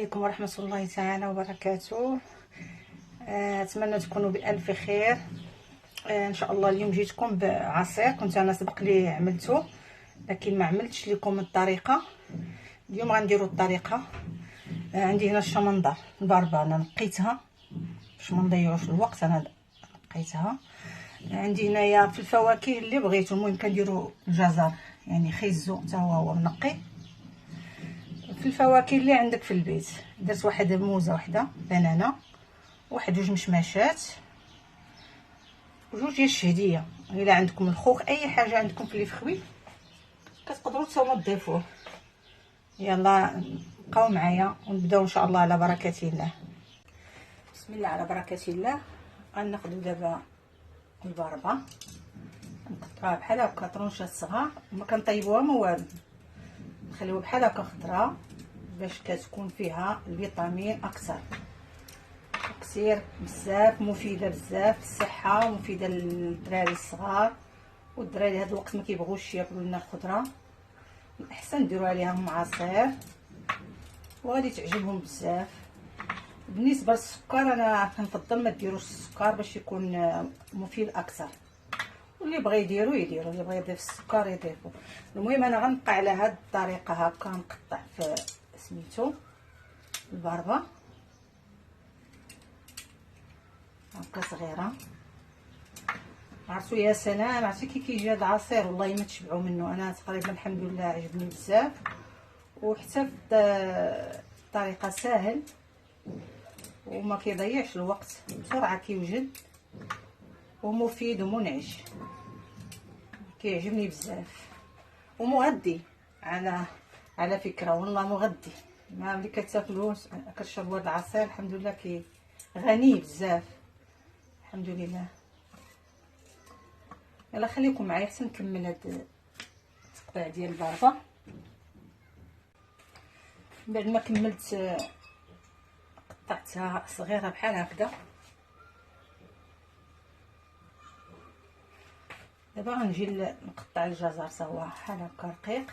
عليكم ورحمة الله تعالى وبركاته. أتمنى تكونوا بألف خير. إن شاء الله اليوم جيتكم بعصير كنت أنا سبق لي عملته، لكن ما عملتش لكم الطريقة. اليوم غنديروا الطريقة. عندي هنا الشمندر الباربة، أنا نقيتها باش ما نضيعوش الوقت، أنا نقيتها. عندي هنايا في الفواكه اللي بغيتو، المهم كنديروا الجزر يعني خيزو حتى هو منقي. في الفواكه اللي عندك في البيت درت واحد موزه وحده، بنانه، واحد جوج مشماشات، وجوج ديال الشهديه. الا عندكم الخوخ اي حاجه عندكم في اللي فخوي كتقدروا نتوما تضيفوه. يلا بقاو معايا ونبداو ان شاء الله على بركه الله. بسم الله على بركه الله. غناخذوا دابا الباربه نقطعوها بحال هكا طرونشات صغار، ما كنطيبوها ما والو، نخليوها بحال هكا خضراء باش كتكون فيها الفيتامين اكثر. كثير بزاف مفيده بزاف للصحه ومفيده للدراري الصغار، والدراري هذا الوقت ما كيبغوش ياكلوا لنا الخضره، الاحسن ديروا عليهم عصير وغادي تعجبهم بزاف. بالنسبه للسكر انا كنفضل ما ديروش السكر باش يكون مفيد اكثر، واللي بغى يديرو اللي بغى يضيف السكر يضيفو. المهم انا غنبقى على هاد الطريقه هكا، نقطع في سميتو الباربه هكا صغيره. عرفتو يا سلام، عرفتي كي كيجي هاد العصير والله ما تشبعوا منه. انا تقريبا الحمد لله عجبني بزاف، وحتى في الطريقه ساهل وما كيضيعش الوقت، بسرعه كيوجد ومفيد ومنعش، كيعجبني بزاف ومغذي على فكره. والله مغذي، ما ملي كتاكلوه كتشربوا هذا العصير الحمد لله غني بزاف الحمد لله. يلا خليكم معايا حتى نكمل هاد التقطيع ديال الباربه. بعد ما كملت قطعتها صغيره بحال هكذا. دابا غنجي نقطع الجزر حتى هو بحال هكا رقيق.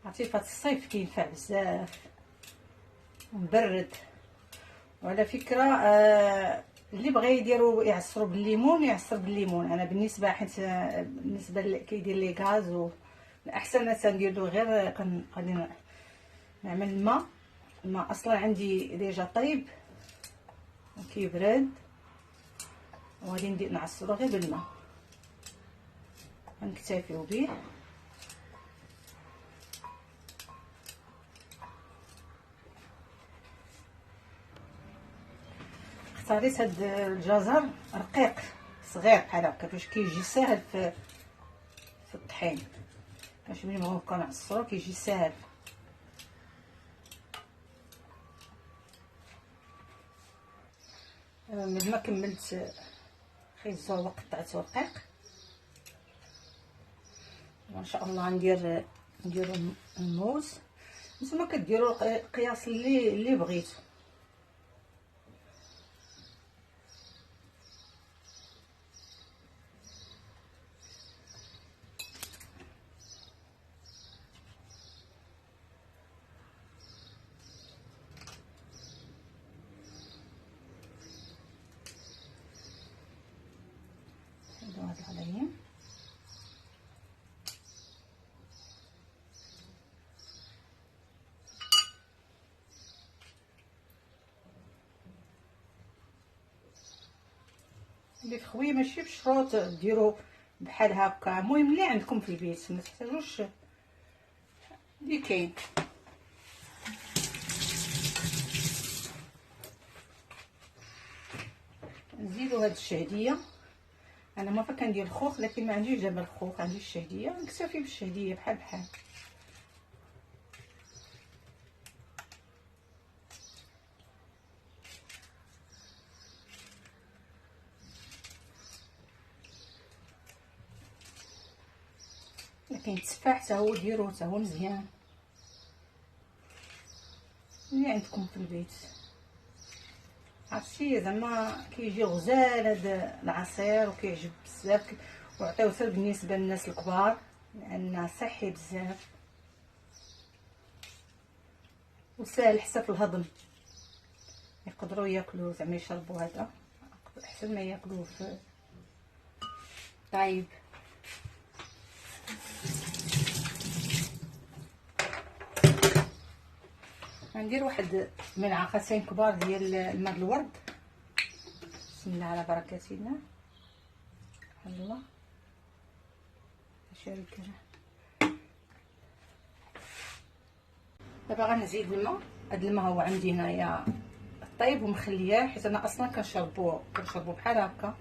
عرفتي فهاد الصيف كينفع بزاف مبرد. وعلى فكره اللي بغى يديروا يعصروا بالليمون يعصر بالليمون. انا بالنسبه حيت بالنسبه كيدير لي غاز الاحسن تندير له غير غادي نعمل الماء اصلا عندي ديجا طيب كيبرد، وغادي ندير نعصرو غير بالماء، غنكتفيو به. اختاريت هاد الجزر رقيق صغير بحال هكا باش كيجي ساهل في الطحين، باش ملي نبغيو كنعصرو كيجي ساهل. ملي ما كملت خيزو وقطعته رقيق، وان شاء الله نديرو الموز. نتوما كديروا القياس اللي بغيتو. هاد العليم اللي خوي ماشي بشروط ديروا بحال هكا، المهم اللي عندكم في البيت ما تحتاجوش اللي كاين. نزيدوا هاد الشهديه. انا ما كندير الخوخ لكن ما عنديش دابا الخوخ، عندي الشهديه، نكتفي بالشهديه بحال لكن التفاح حتى هو ديروه حتى هو مزيان اللي عندكم في البيت. عرفتي زعما كيجي غزال هذا العصير وكيعجب بزاف، وعطيوه حتى بالنسبه للناس الكبار لان صحي بزاف وسهل حتى في الهضم، يقدروا ياكلوه زعما يشربوا هذا احسن ما ياكلوه في طيب. غندير واحد ملعقتين كبار ديال الماء الورد. بسم الله على بركه الله. الله شاركه. دابا غنزيد الماء. هذا الماء هو عندي هنايا طيب ومخلياه حيت انا اصلا كنشربو بحال هكا.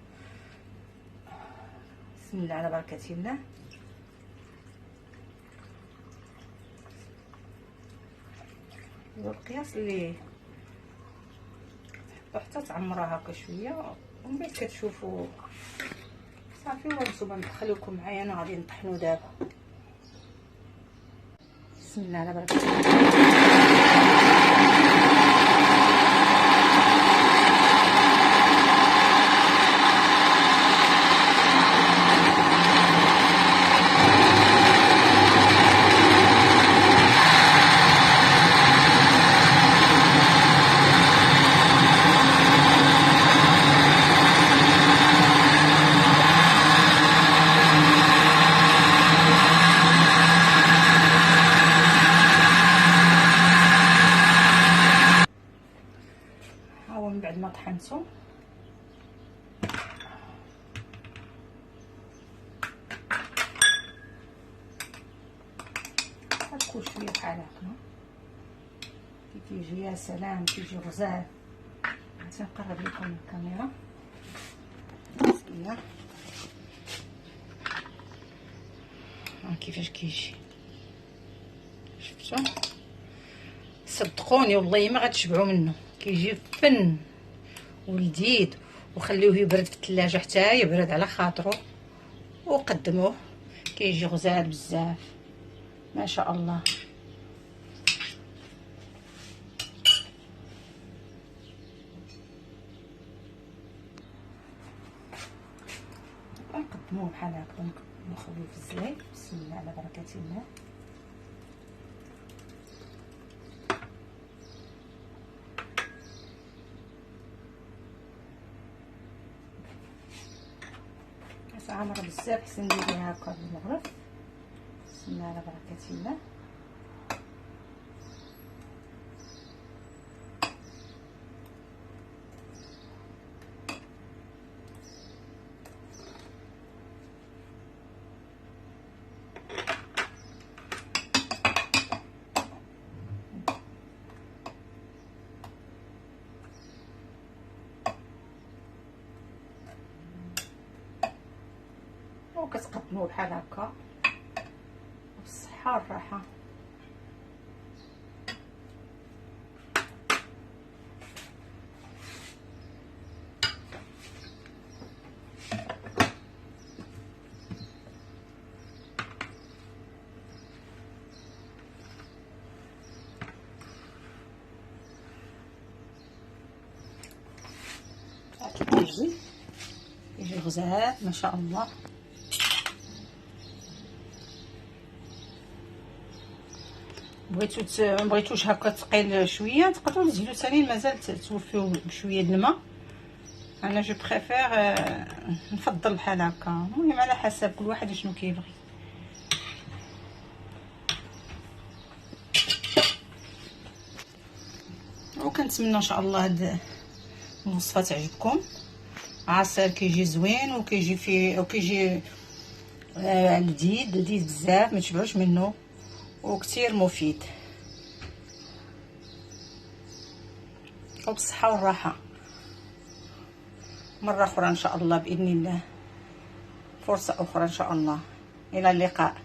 بسم الله على بركه الله. والقياس اللي حتى تعمروها هكا شويه ومن بعد كتشوفوا صافي. وانتم ندخلوكم معايا انا غادي نطحنو دابا. بسم الله على بركه الله. من بعد ما طحنتو غتكون شويه بحال هكا كيجي يا سلام كيجي غزال. غادي نقرب لكم الكاميرا. بسم الله. كيفاش كيجي شفتوا؟ صدقوني والله ما غتشبعوا منه. كيجي فن ولذيذ. وخليوه يبرد في الثلاجه حتى يبرد على خاطرو وقدموه. كيجي غزال بزاف ما شاء الله. نقدموه بحال هكا نخليوه في الزيت. بسم الله على بركه الله. عامره بزاف حسن نديرها هكا بالمغرب. بسم الله على بركه الله. وكتقدموه بحال هكا بالصحه والراحه. يجي غزال ما شاء الله. مبغيتوش هكا ثقيل شويه تقدروا تزيدوا ثاني مازال توفيو بشويه د الماء. انا جو بريفير نفضل بحال هكا. المهم على حسب كل واحد شنو كيبغي. وكنتمنى ان شاء الله هاد الوصفه تعجبكم. عصير كيجي زوين وكيجي فيه وكيجي لذيذ بزاف ما تشبعوش منه وكتير مفيد وبالصحه والراحه. مره اخرى ان شاء الله باذن الله، فرصه اخرى ان شاء الله. الى اللقاء.